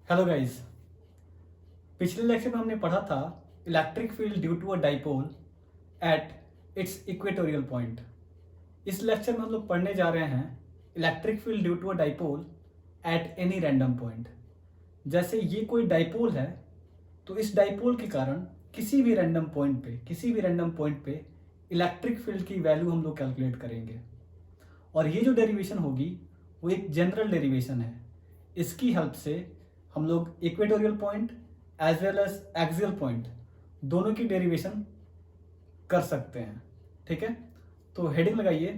Hello guys. पिछले lecture में हमने पढ़ा था electric field due to a dipole at its equatorial point. इस लेक्चर में हम लोग पढ़ने जा रहे हैं electric field due to a dipole at any random point. जैसे ये कोई डाइपोल है तो इस डाइपोल के कारण किसी भी रैंडम पॉइंट पे इलेक्ट्रिक फील्ड की वैल्यू हम लोग कैलकुलेट करेंगे। और ये जो डेरिवेशन होगी वो एक जनरल डेरिवेशन है। इसकी हेल्प से हम लोग equatorial point as well as axial point दोनों की डेरिवेशन कर सकते हैं। ठीक है, तो हेडिंग लगाइए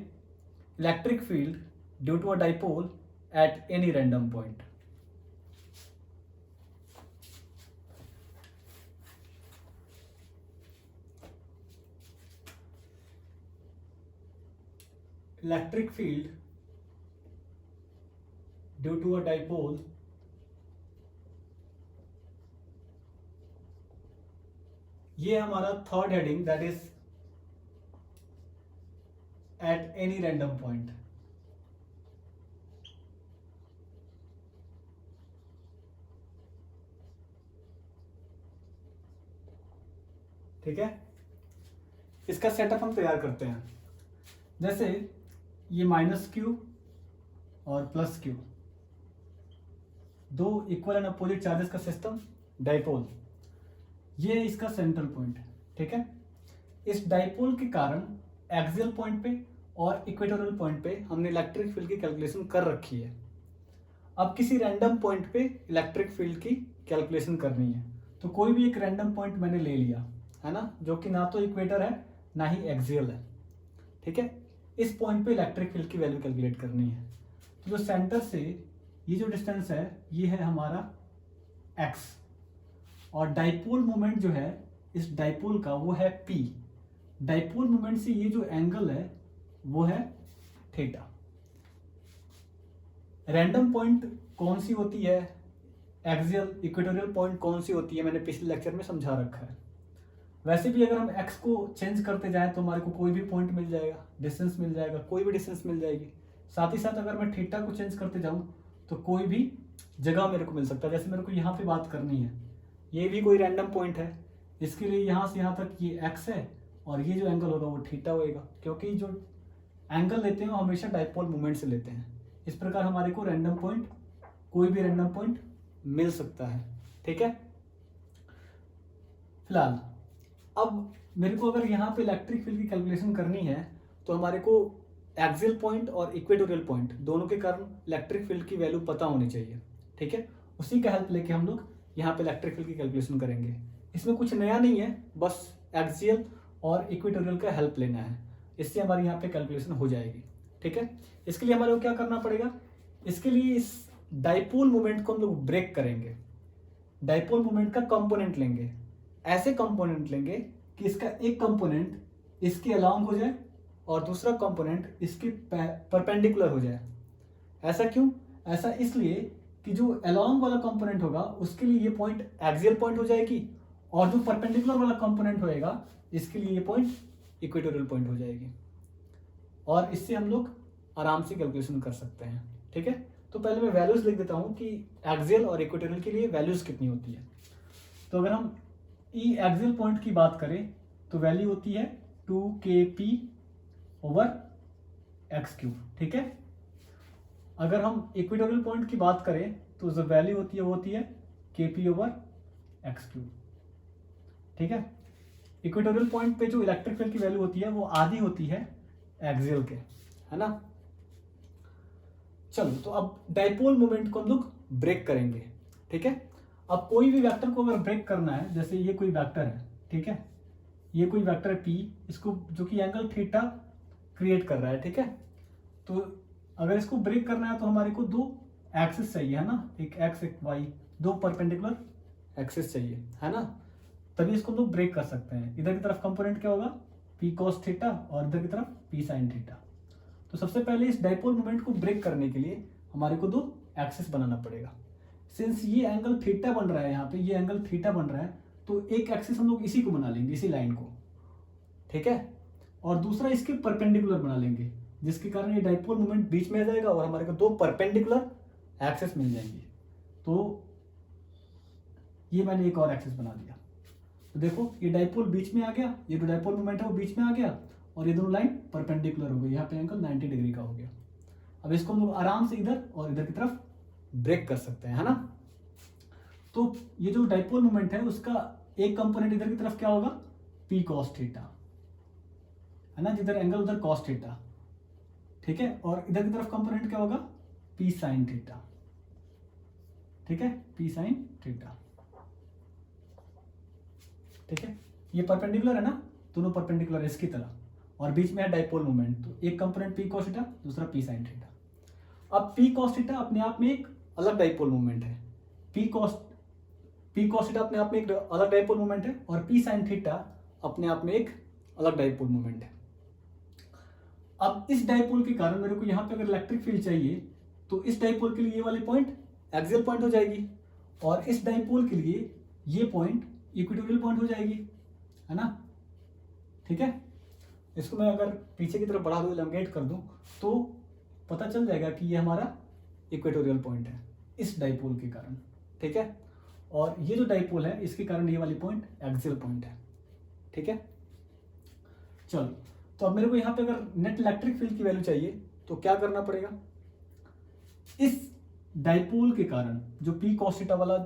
electric field due to a dipole at any random point. Electric field due to a dipole ये हमारा third heading that is at any random point. ठीक है, इसका सेटअप हम तैयार करते हैं। जैसे ये माइनस क्यू और प्लस क्यू, दो इक्वल एंड अपोजिट चार्जेस का सिस्टम डाइपोल, ये इसका सेंट्रल पॉइंट है। ठीक है, इस डाइपोल के कारण एक्सियल पॉइंट पे और इक्वेटोरियल पॉइंट पे हमने इलेक्ट्रिक फील्ड की कैलकुलेशन कर रखी है। अब किसी रैंडम पॉइंट पे इलेक्ट्रिक फील्ड की कैलकुलेशन करनी है, तो कोई भी एक रैंडम पॉइंट मैंने ले लिया है ना, जो कि ना तो इक्वेटर है ना ही एक्सियल है। ठीक है, इस पॉइंट पे इलेक्ट्रिक फील्ड की वैल्यू कैलकुलेट करनी है। तो जो सेंटर से ये जो डिस्टेंस है ये है हमारा x, और डाइपोल मोमेंट जो है इस डाइपोल का वो है p। डाइपोल मोमेंट से ये जो एंगल है वो है थीटा। रैंडम पॉइंट कौन सी होती है, एक्सियल इक्वेटोरियल पॉइंट कौन सी होती है, मैंने पिछले लेक्चर में समझा रखा है। वैसे भी अगर हम x को चेंज करते जाएं तो हमारे को कोई भी पॉइंट मिल जाएगा, डिस्टेंस मिल जाएगा, कोई भी डिस्टेंस मिल जाएगी। साथ ही साथ अगर मैं थीटा को चेंज करते जाऊं तो कोई भी जगह मेरे को मिल सकता है। जैसे मेरे को यहाँ पे बात करनी है, ये भी कोई रैंडम पॉइंट है, इसके लिए यहाँ से यहाँ तक ये x है और ये जो एंगल होगा वो थीटा होएगा, क्योंकि जो एंगल लेते हैं वो हमेशा डाइपोल मोमेंट से लेते हैं। इस प्रकार हमारे को रैंडम पॉइंट, कोई भी रैंडम पॉइंट मिल सकता है। ठीक है, फिलहाल अब मेरे को अगर यहाँ पे इलेक्ट्रिक फील्ड की कैलकुलेशन करनी है तो हमारे को एक्सियल पॉइंट और इक्वेटोरियल पॉइंट दोनों के कारण इलेक्ट्रिक फील्ड की वैल्यू पता होनी चाहिए। ठीक है, उसी का हेल्प लेके हम लोग यहाँ पे इलेक्ट्रिक फील्ड की कैलकुलेशन करेंगे। इसमें कुछ नया नहीं है, बस एक्सियल और इक्वेटोरियल का हेल्प लेना है, इससे हमारी यहाँ पे कैलकुलेशन हो जाएगी। ठीक है, इसके लिए हमारे को क्या करना पड़ेगा, इसके लिए इस डाइपोल मोमेंट को हम लोग ब्रेक करेंगे। डाइपोल मोमेंट का कंपोनेंट लेंगे, ऐसे कंपोनेंट लेंगे कि इसका एक कंपोनेंट इसके अलोंग हो जाए और दूसरा कंपोनेंट इसके परपेंडिकुलर हो जाए। ऐसा क्यों, ऐसा इसलिए कि जो अलोंग वाला कंपोनेंट होगा उसके लिए ये पॉइंट एक्सियल पॉइंट हो जाएगी, और जो परपेंडिकुलर वाला कंपोनेंट होएगा इसके लिए ये पॉइंट इक्वेटोरियल पॉइंट हो जाएगी। और इससे हम लोग आराम से कैलकुलेशन कर सकते हैं। ठीक है, तो पहले मैं वैल्यूज लिख देता हूँ कि एक्सियल और इक्वेटोरियल के लिए वैल्यूज कितनी होती है। तो अगर हम ई एक्सियल पॉइंट की बात करें तो वैल्यू होती है 2kp ओवर एक्स क्यूब। ठीक है, अगर हम इक्वेटोरियल पॉइंट की बात करें तो जो वैल्यू होती है वो होती है kp ओवर एक्स क्यूब। ठीक है, इक्वेटोरियल पॉइंट पे जो इलेक्ट्रिक फील्ड की वैल्यू होती है वो आधी होती है एक्सियल के, है ना। चलो, तो अब डाइपोल मोमेंट को हम लोग ब्रेक करेंगे। ठीक है, अब कोई भी वेक्टर को अगर ब्रेक करना है, जैसे ये कोई वेक्टर है, ठीक है, ये कोई वेक्टर है p, इसको जो कि एंगल थीटा क्रिएट कर रहा है। ठीक है, तो अगर इसको ब्रेक करना है तो हमारे को दो एक्सिस चाहिए, है ना, एक x एक y, दो परपेंडिकुलर एक्सिस चाहिए, है ना, तभी इसको हम लोग ब्रेक कर सकते हैं। इधर की तरफ कंपोनेंट क्या होगा p cos थीटा और इधर की तरफ p sin थीटा। तो सबसे पहले इस डाइपोल मोमेंट को ब्रेक करने के लिए हमारे को दो एक्सिस बनाना पड़ेगा। सिंस ये एंगल थीटा बन रहा है, यहाँ पे ये एंगल थीटा बन रहा है, तो एक एक्सिस हम लोग इसी को बना लेंगे, इसी लाइन को। ठीक है, और दूसरा इसके परपेंडिकुलर बना लेंगे, जिसके कारण ये डाइपोल मोमेंट बीच में आ जाएगा और हमारे को दो परपेंडिकुलर एक्सिस मिल जाएंगे। तो ये मैंने एक और एक्सिस बना दिया। तो देखो ये डाइपोल बीच में आ गया, ये जो डाइपोल मोमेंट है वो बीच में आ गया और ये दोनों लाइन परपेंडिकुलर हो गई, यहाँ पे एंगल 90 डिग्री का हो गया। अब इसको हम लोग आराम से इधर और इधर की तरफ ब्रेक कर सकते हैं, है ना। तो ये जो डाइपोल मोमेंट है उसका एक कंपोनेंट इधर की तरफ क्या होगा, पी कॉस थीटा, है ना, जिधर एंगल उधर कॉस थीटा, ठीक है। और इधर की तरफ कंपोनेंट क्या होगा, पी साइन थीटा, ठीक है, पी साइन थीटा, ठीक है। ये परपेंडिकुलर है ना, दोनों परपेंडिकुलर है इसकी तरह, और बीच में है डाइपोल मोमेंट, तो एक कंपोनेंट पी कॉस थीटा, दूसरा पी साइन थीटा। अब पी कॉस थीटा अपने आप में एक अलग डाइपोल मोमेंट है, पी कॉस थीटा अपने आप में एक अलग डाइपोल मोमेंट है, और पी साइन थीटा अपने आप में एक अलग डाइपोल मोमेंट है। अब इस डाइपोल के कारण मेरे को यहाँ पे अगर इलेक्ट्रिक फील्ड चाहिए तो इस डाइपोल के लिए ये वाली पॉइंट एक्सियल पॉइंट हो जाएगी, और इस डाइपोल के लिए ये पॉइंट इक्वेटोरियल पॉइंट हो जाएगी, है ना, ठीक है। इसको मैं अगर पीछे की तरफ बढ़ा दूँ, एलिमिनेट कर दूँ, तो पता चल जाएगा कि ये हमारा इक्वेटोरियल पॉइंट है इस डाइपोल के कारण, ठीक है। और ये जो डाइपोल है इसके कारण ये वाली पॉइंट एक्सियल पॉइंट है, ठीक है। चलो, तो अब मेरे को यहाँ पे अगर नेट इलेक्ट्रिक फील्ड की वैल्यू चाहिए तो क्या करना पड़ेगा, इस डाइपोल के कारण जो पी कॉस थीटा वाला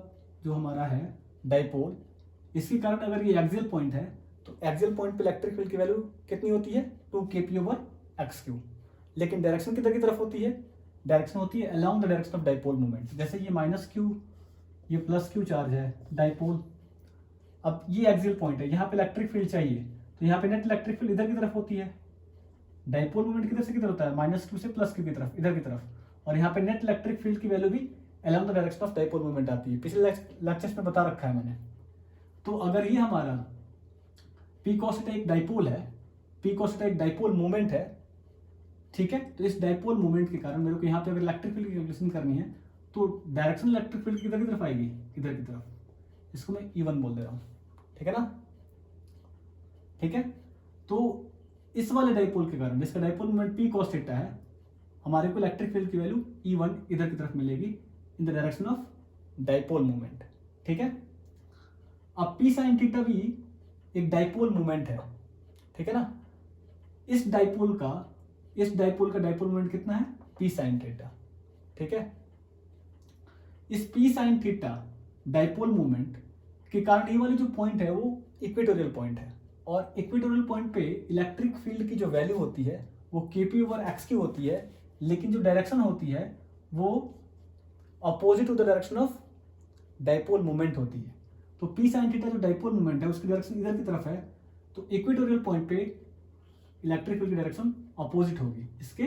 जो हमारा है डाइपोल, इसके कारण अगर ये एक्सियल पॉइंट है तो एक्सियल पॉइंट पे इलेक्ट्रिक फील्ड की वैल्यू कितनी होती है, 2kp/x3। लेकिन डायरेक्शन किधर की तरफ होती है, डायरेक्शन होती है along the direction of dipole moment. जैसे ये -q, ये +q चार्ज है डाइपोल, अब ये एक्सियल पॉइंट है, यहाँ पे इलेक्ट्रिक फील्ड चाहिए तो यहाँ पे नेट इलेक्ट्रिक फील्ड इधर की तरफ होती है, डाइपोल मोमेंट किधर से किधर होता है, -q से +q की तरफ, इधर की तरफ, और यहाँ पे नेट इलेक्ट्रिक फील्ड की वैल्यू भी along the direction of dipole moment आती है, पिछले लेक्चर्स में बता रखा है मैंने। तो अगर ये हमारा पी कॉस थीटा एक डाइपोल है, पी कॉस थीटा एक डाइपोल मोमेंट है, ठीक है, तो इस डाइपोल मोमेंट के कारण मेरे को यहाँ पे अगर इलेक्ट्रिक फील्ड की कैलकुलेशन करनी है तो डायरेक्शन इलेक्ट्रिक फील्ड किधर की तरफ आएगी, इधर की तरफ, इसको मैं E1 बोल दे रहा हूँ, ठीक है ना, ठीक है। तो इस वाले डाइपोल के कारण, जिसका dipole moment P cos theta है, हमारे को इलेक्ट्रिक फील्ड की वैल्यू E1 इधर की तरफ मिलेगी in the direction of dipole moment, ठीक है। अब पी साइन थीटा भी एक डाइपोल मोमेंट है, ठीक है ना। इस डाइपोल का डाइपोल मोमेंट कितना है, पी साइन थीटा, ठीक है। इस P sine theta dipole moment के कारण ये वाली जो पॉइंट है वो इक्वेटोरियल पॉइंट है, और इक्वेटोरियल पॉइंट पे इलेक्ट्रिक फील्ड की जो वैल्यू होती है वो kp/x3 होती है, लेकिन जो डायरेक्शन होती है वो opposite to the direction of dipole moment होती है। तो पी साइन थीटा जो डाइपोल मोमेंट है उसकी डायरेक्शन इधर की तरफ है, तो इक्वेटोरियल पॉइंट पे इलेक्ट्रिक फील्ड की डायरेक्शन अपोजिट होगी, इसके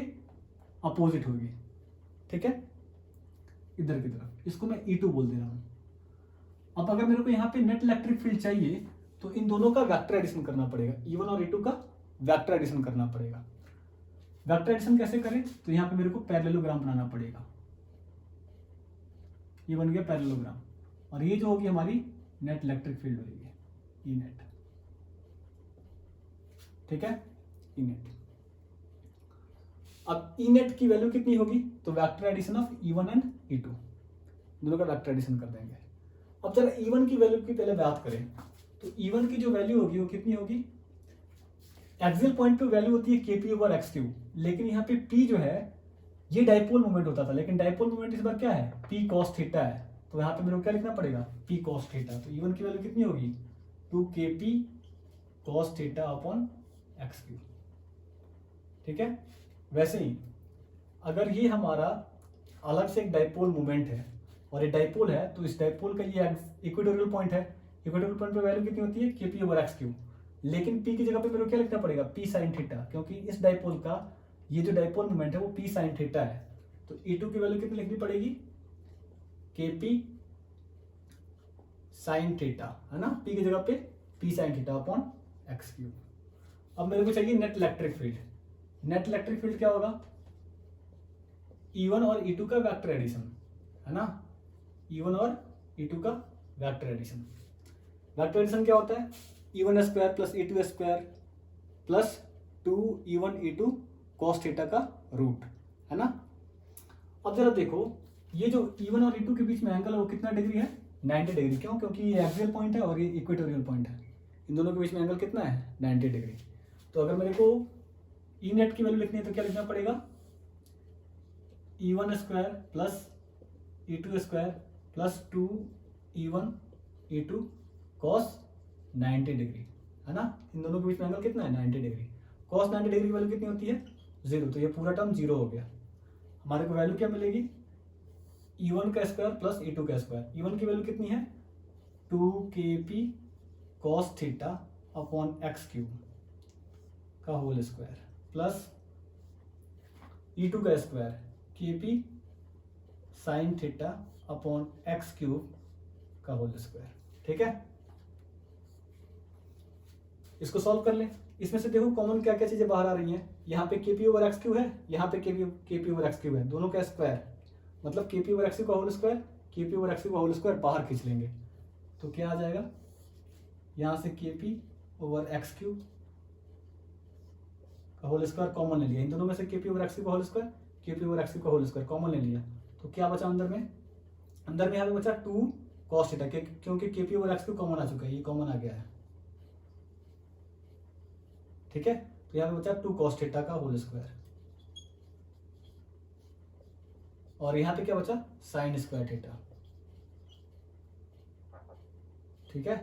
अपोजिट होगी, ठीक है, इधर की तरफ। इसको मैं E2 बोल दे रहा हूँ। अब अगर मेरे को यहाँ पे नेट इलेक्ट्रिक फील्ड चाहिए तो इन दोनों का वेक्टर एडिशन करना पड़ेगा, E1 और E2 का वेक्टर एडिशन करना पड़ेगा। वेक्टर एडिशन कैसे करें, तो यहाँ पे मेरे को पैरेललोग्राम बनाना पड़ेगा, ये बन गया पैरेललोग्राम, और ये जो होगी हमारी नेट इलेक्ट्रिक फील्ड होगी, E नेट, ठीक है, E नेट। अब E नेट की वैल्यू कितनी होगी, तो vector addition of E1 and E2, दोनों का वेक्टर एडिशन कर देंगे। अब जरा E1 की वैल्यू की पहले बात करें, तो E1 की जो वैल्यू होगी वो कितनी होगी, एक्सियल पॉइंट पे वैल्यू होती है kp/x3, लेकिन यहाँ पे P जो है ये डाइपोल मोमेंट होता था, लेकिन डाइपोल मोमेंट इस बार क्या है, P cos थीटा है, तो यहाँ पे मेरे को क्या लिखना पड़ेगा, P cos थीटा। तो E1 की वैल्यू कितनी होगी, 2kp cos θ/x3, ठीक है। वैसे ही अगर ये हमारा अलग से एक डाइपोल मोमेंट है और ये डाइपोल है, तो इस डाइपोल का ये इक्वेटोरियल पॉइंट है, इक्वेटोरियल पॉइंट पे वैल्यू कितनी होती है, kp/x3, लेकिन P की जगह पे मेरे को क्या लिखना पड़ेगा, P sin थीटा, क्योंकि इस डाइपोल का ये जो डाइपोल मोमेंट है वो P sin थीटा है। तो E2 की वैल्यू कितनी लिखनी पड़ेगी, kp sin थीटा, है ना, P की जगह पे P sin θ/x3। अब मेरे को चाहिए net electric field. Net electric field क्या होगा, E1 और E2 का वेक्टर एडिशन, है ना, E1 और E2 का वेक्टर एडिशन। वेक्टर एडिशन क्या होता है, E1² + E2² + 2E1E2 cos theta का रूट, है ना। अब जरा देखो ये जो E1 और E2 के बीच में एंगल है वो कितना डिग्री है, 90 डिग्री। क्यों? क्योंकि ये एक्सियल पॉइंट है और ये इक्वेटोरियल पॉइंट है, इन दोनों के बीच में एंगल कितना है 90 डिग्री। तो अगर मेरे को ई नेट की वैल्यू लिखनी है तो क्या लिखना पड़ेगा, E1 square plus E2 square plus 2E1 E2 cos 90 degree, है ना। इन दोनों के बीच में एंगल कितना है 90 डिग्री। कॉस 90 डिग्री की वैल्यू कितनी होती है 0, तो ये पूरा टर्म 0 हो गया। हमारे को वैल्यू क्या मिलेगी, E1 का स्क्वायर प्लस E2 का स्क्वायर। E1 की वैल्यू कितनी है 2kp cos theta upon x cube का होल स्क्वायर प्लस E2 का square kp sine theta upon x cube का होल स्क्वायर। ठीक है, इसको सॉल्व कर लें। इसमें से देखो कॉमन क्या क्या चीजें बाहर आ रही हैं। यहाँ पे kp ओवर एक्स क्यूब है, यहाँ पे kp ओवर एक्स क्यूब है, दोनों का स्क्वायर मतलब kp ओवर एक्स क्यूब का whole square, kp over x cube का होल स्क्वायर बाहर खींच लेंगे तो क्या आ जाएगा, यहाँ से kp ओवर एक्स क्यूब का होल स्क्वायर कॉमन ले लिया, इन दोनों में से kp ओवर एक्स क्यूब का whole square, kp over x cube का होल स्क्वायर कॉमन ले लिया, तो क्या बचा अंदर में यहाँ पे बचा 2 कॉस थीटा, क्योंकि kp over x cube common आ चुका है, ये कॉमन आ गया है। ठीक है, तो यहाँ पे बचा 2 कॉस थीटा का होल स्क्वायर और यहाँ पे क्या बचा साइन स्क्वायर थीटा। ठीक है,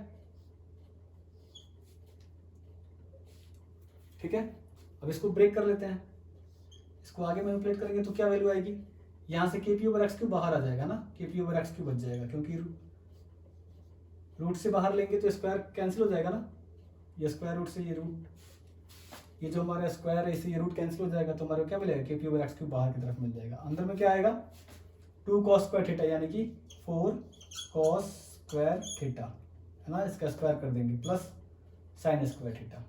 ठीक है, अब इसको ब्रेक कर लेते हैं, इसको आगे मैनिपुलेट करेंगे तो क्या वैल्यू आएगी, यहाँ से kp ओवर एक्स क्यूब बाहर आ जाएगा ना, kp ओवर एक्स क्यूब बच जाएगा, क्योंकि रूट से बाहर लेंगे तो स्क्वायर कैंसिल हो जाएगा ना, ये स्क्वायर रूट से ये रूट, ये जो हमारा स्क्वायर है इससे ये रूट कैंसिल हो जाएगा, तो हमारे को क्या मिलेगा kp ओवर एक्स क्यूब बाहर की तरफ मिल जाएगा। अंदर में क्या आएगा 2 कॉस स्क्वायर थीटा यानी कि 4 कॉस स्क्वायर थीटा, है ना, इसका स्क्वायर कर देंगे प्लस साइन स्क्वायर थीटा।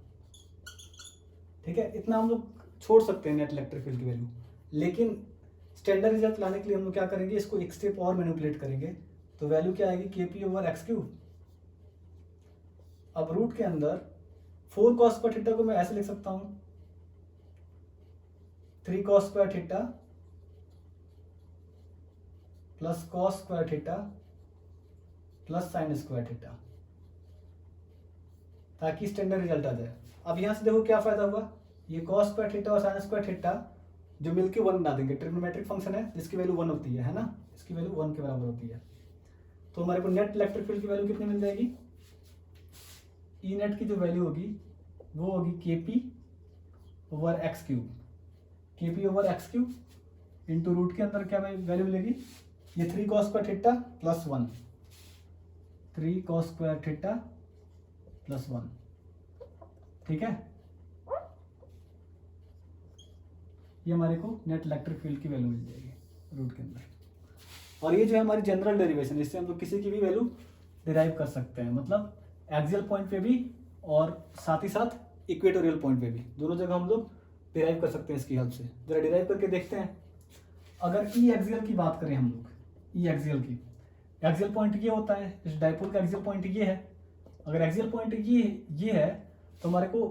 ठीक है, इतना हम लोग छोड़ सकते हैं नेट इलेक्ट्रिक फील्ड की वैल्यू, लेकिन स्टैंडर्ड रिजल्ट लाने के लिए हम लोग क्या करेंगे, इसको एक स्टेप और मैनिपुलेट करेंगे, तो वैल्यू क्या आएगी kp ओवर एक्स क्यूब। अब रूट के अंदर 4 कॉस स्क्वायर थीटा को मैं ऐसे लिख सकता हूं 3 cos square theta plus cos square theta plus sine square theta, ताकि स्टैंडर्ड रिजल्ट आ जाए। अब यहां से देखो क्या फायदा हुआ, ये कॉस स्क्वायर थीटा और साइन स्क्वायर थीटा जो मिलकर 1 बना देंगे, ट्रिग्नोमेट्रिक फंक्शन है जिसकी वैल्यू 1 होती है ना, इसकी वैल्यू 1 के बराबर होती है। तो हमारे को नेट इलेक्ट्रिक फील्ड की वैल्यू कितनी मिल जाएगी, ई नेट की जो वैल्यू होगी वो होगी kp over x cube, kp over x cube into root के अंदर क्या वैल्यू मिलेगी, ये 3 cos square theta plus 1, 3 cos square theta plus 1। ठीक है, ये हमारे को नेट इलेक्ट्रिक फील्ड की वैल्यू मिल जाएगी रूट के अंदर। और ये जो है हमारी जनरल डेरिवेशन, इससे हम लोग किसी की भी वैल्यू डिराइव कर सकते हैं, मतलब एक्सियल पॉइंट पे भी और साथ ही साथ इक्वेटोरियल पॉइंट पे भी, दोनों जगह हम लोग डिराइव कर सकते हैं इसकी हेल्प से। जरा डिराइव करके देखते हैं। अगर ई एक्सियल की बात करें हम लोग, ई एक्सियल की, एक्सियल पॉइंट ये होता है, इस डाइपोल का एक्सियल पॉइंट ये है। अगर एक्सियल पॉइंट ये है तो हमारे को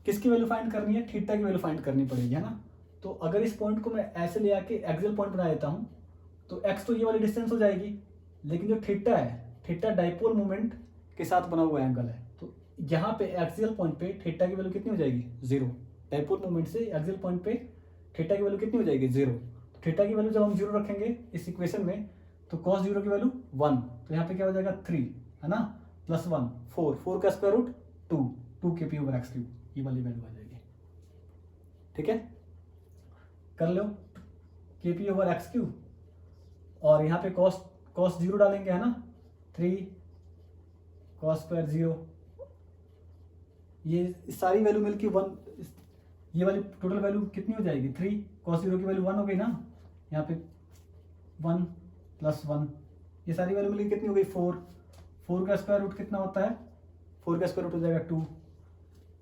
किसकी वैल्यू फाइंड करनी है, थीटा की वैल्यू फाइंड करनी पड़ेगी, है ना। तो अगर इस पॉइंट को मैं ऐसे ले आके एक्सियल पॉइंट बना देता हूँ तो एक्स तो ये वाली डिस्टेंस हो जाएगी, लेकिन जो थीटा है, थीटा डाइपोल मोमेंट के साथ बना हुआ एंगल है, तो यहाँ पे एक्सियल पॉइंट पे थीटा की वैल्यू कितनी हो जाएगी 0। डाइपोल मोमेंट से एक्सियल पॉइंट पे थीटा की वैल्यू कितनी हो जाएगी 0। तो थीटा की वैल्यू जब हम 0 रखेंगे इस इक्वेशन में तो cos 0 की वैल्यू 1, तो यहाँ पे क्या हो जाएगा 3, है ना, प्लस 1 4 का square root 2 kp over x cube, ये वाली वैल्यू आ जाएगी। ठीक है, कर लो kp ओवर एक्स क्यूब और यहाँ पे cos 0 डालेंगे, है ना, 3 cos स्क्वायर 0, ये सारी वैल्यू मिलकर 1, ये वाली टोटल वैल्यू कितनी हो जाएगी 3 cos 0 की वैल्यू 1 हो गई ना, यहाँ पे 1 प्लस 1, ये सारी वैल्यू मिलकर कितनी हो गई 4 का स्क्वायर रूट कितना होता है, 4 का स्क्वायर रूट हो जाएगा 2,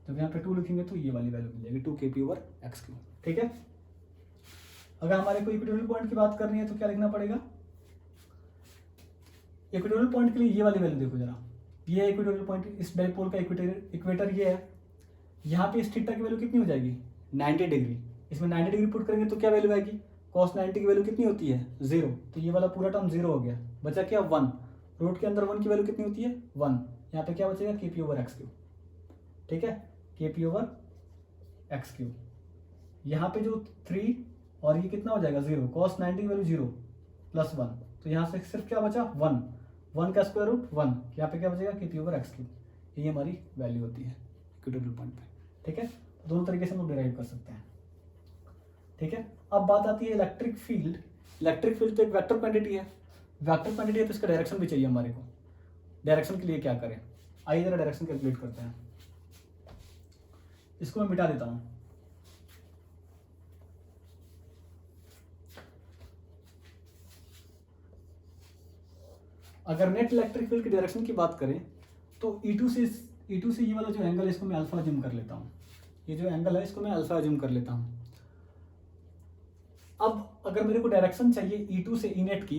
जब यहाँ पे 2 लिखेंगे तो ये वाली वैल्यू मिल जाएगी 2 kp ओवर एक्स क्यूब। ठीक है, अगर हमारे को इक्वेटोरियल पॉइंट की बात करनी है तो क्या लिखना पड़ेगा, इक्वेटोरियल पॉइंट के लिए ये वाली वैल्यू देखो जरा, ये इक्वेटोरियल पॉइंट, इस डाइपोल का इक्वेटर ये है, यहाँ पे इस थीटा की वैल्यू कितनी हो जाएगी 90 डिग्री, इसमें 90 डिग्री पुट करेंगे तो क्या वैल्यू आएगी, cos 90 की वैल्यू कितनी होती है 0, तो ये वाला पूरा टर्म 0 हो गया, बचा क्या 1, रूट के अंदर 1 की वैल्यू कितनी होती है 1, यहाँ पे क्या बचेगा के पी ओवर एक्स क्यूब, ठीक है, के पी ओवर एक्स क्यूब। यहाँ पे जो 3 और ये कितना हो जाएगा 0, cos 90 की वैल्यू 0 प्लस 1, तो यहाँ से सिर्फ क्या बचा 1 का स्क्वायर रूट 1, यहाँ पे क्या बचेगा के पी ओवर एक्स क्यूब। ये हमारी वैल्यू होती है इक्वेटोरियल पॉइंट पे, ठीक है। दोनों तरीके से हम लोग डिराइव कर सकते हैं, ठीक है। अब बात आती है इलेक्ट्रिक फील्ड। इलेक्ट्रिक फील्ड तो एक वेक्टर क्वांटिटी है, वेक्टर क्वांटिटी है तो इसका डायरेक्शन भी चाहिए हमारे को। डायरेक्शन के लिए क्या करें, आइए जरा डायरेक्शन कैलकुलेट करते हैं। इसको मैं मिटा देता हूं। अगर नेट इलेक्ट्रिक फील्ड की डायरेक्शन की बात करें तो E2 से ये वाला जो एंगल है इसको मैं अल्फा अज्यूम कर लेता हूँ। ये जो एंगल है इसको मैं अल्फा अज्यूम कर लेता हूँ। अब अगर मेरे को डायरेक्शन चाहिए E2 से E नेट की,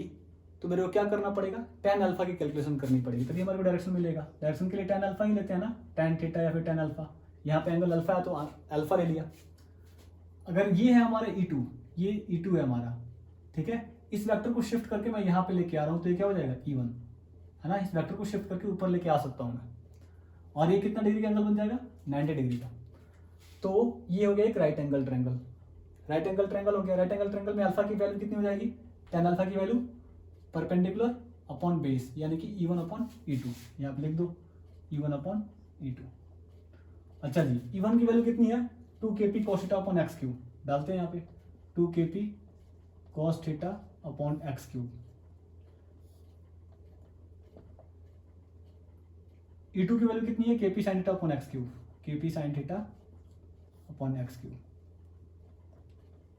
तो मेरे को क्या करना पड़ेगा, tan अल्फा की कैलकुलेशन करनी पड़ेगी, तभी हमारे को डायरेक्शन मिलेगा। डायरेक्शन के लिए tan अल्फा ही लेते हैं ना, tan थीटा या फिर tan अल्फा। यहाँ पे एंगल अल्फा है तो अल्फा ले लिया। अगर ये है हमारा E2, ये E2 है हमारा, ठीक है। इस वेक्टर को शिफ्ट करके मैं यहाँ पे लेके आ रहा हूँ तो ये क्या हो जाएगा E1, है ना। इस वेक्टर को शिफ्ट करके ऊपर लेके आ सकता हूँ मैं, और ये कितना डिग्री का एंगल बन जाएगा 90 डिग्री का। तो ये हो गया एक right angle triangle. Right angle triangle हो गया। राइट एंगल ट्रायंगल में अल्फा की वैल्यू कितनी हो जाएगी, tan अल्फा की वैल्यू परपेंडिकुलर अपॉन बेस, यानी कि E1 अपॉन E2। यहाँ पे लिख दो E1 अपॉन E2। अच्छा जी, E1 की वैल्यू कितनी है 2 kp cos theta upon x cube, डालते हैं यहाँ पे 2 kp cos theta upon x cube. E2 की वैल्यू कितनी है kp sin theta upon x cube, kp sin theta upon x cube,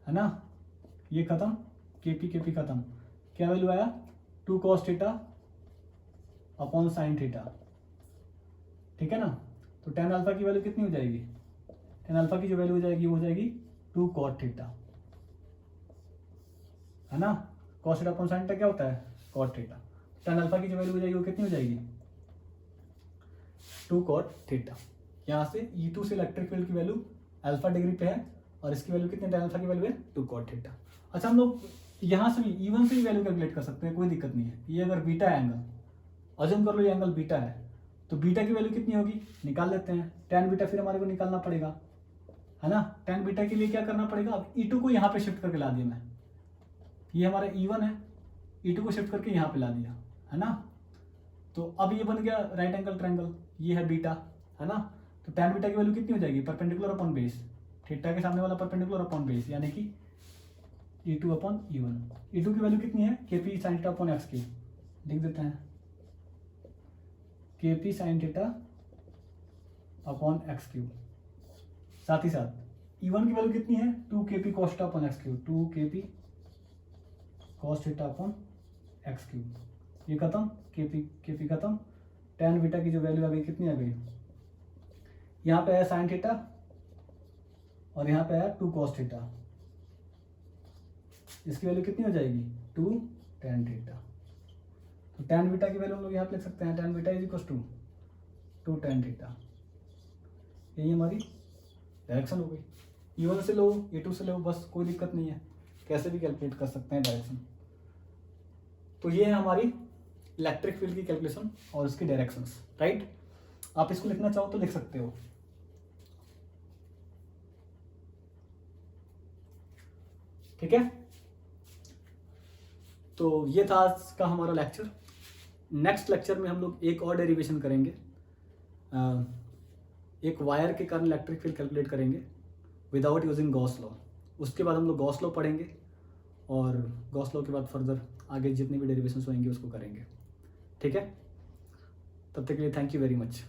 है ना। ये खत्म, kp खत्म, क्या वैल्यू आया 2 cos theta upon sin theta, ठीक है ना। तो tan अल्फा की वैल्यू कितनी हो जाएगी, tan अल्फा की जो वैल्यू हो जाएगी वो हो जाएगी 2 cot थीटा, है ना। cos theta upon sin theta क्या होता है cot थीटा। tan अल्फा की जो वैल्यू हो जाएगी वो कितनी हो जाएगी 2 cot थीटा। यहाँ से E2 से इलेक्ट्रिक फील्ड की वैल्यू अल्फा डिग्री पे है और इसकी वैल्यू कितनी tan अल्फा की वैल्यू है 2 cot थीटा। अच्छा, हम लोग यहाँ से भी E1 से भी वैल्यू कैलकुलेट कर सकते हैं, कोई दिक्कत नहीं है। ये अगर बीटा एंगल, अज्यूम कर लो ये एंगल बीटा है, तो बीटा की वैल्यू कितनी होगी निकाल लेते हैं। tan बीटा फिर हमारे को निकालना पड़ेगा, है ना। tan बीटा के लिए क्या करना पड़ेगा, अब E2 को यहाँ पे शिफ्ट करके ला दिया मैं, ये हमारा E1 है, E2 को शिफ्ट करके यहाँ पे ला दिया, है ना। तो अब ये बन गया राइट एंगल ट्रायंगल, ये है बीटा, है ना। तो tan बीटा की वैल्यू कितनी हो जाएगी परपेंडिकुलर अपॉन बेस, थीटा के सामने वाला परपेंडिकुलर अपॉन बेस, यानी कि E2 अपॉन E1। E2 की वैल्यू कितनी है kp sin theta upon x cube, लिख देते हैं kp sin theta upon x cube. साथ ही साथ E1 की वैल्यू कितनी है 2 kp cos theta upon x cube, 2 kp cos theta upon x cube. ये खत्म, kp खत्म। tan बीटा की जो वैल्यू आ गई कितनी आ गई, यहाँ पे है sin थीटा और यहाँ पे है 2 cos थीटा, इसकी वैल्यू कितनी हो जाएगी 2 tan थीटा। तो tan बीटा की वैल्यू हम लोग यहाँ पे लिख सकते हैं, tan beta is equal to 2 tan theta. यही हमारी डायरेक्शन हो गई। E1 से लो E2 से लो, बस कोई दिक्कत नहीं है, कैसे भी कैलकुलेट कर सकते हैं डायरेक्शन। तो ये है हमारी इलेक्ट्रिक फील्ड की कैलकुलेशन और इसकी डायरेक्शंस, राइट। आप इसको लिखना चाहो तो लिख सकते हो, ठीक है। तो ये था आज का हमारा लेक्चर। नेक्स्ट लेक्चर में हम लोग एक और डेरिवेशन करेंगे, एक वायर के कारण इलेक्ट्रिक फील्ड कैलकुलेट करेंगे विदाउट यूजिंग गॉस लॉ। उसके बाद हम लोग गॉस लॉ पढ़ेंगे और गॉस लॉ के बाद फर्दर आगे जितनी भी डेरिवेशंस होंगे उसको करेंगे, ठीक है। तब तक के लिए थैंक यू वेरी मच।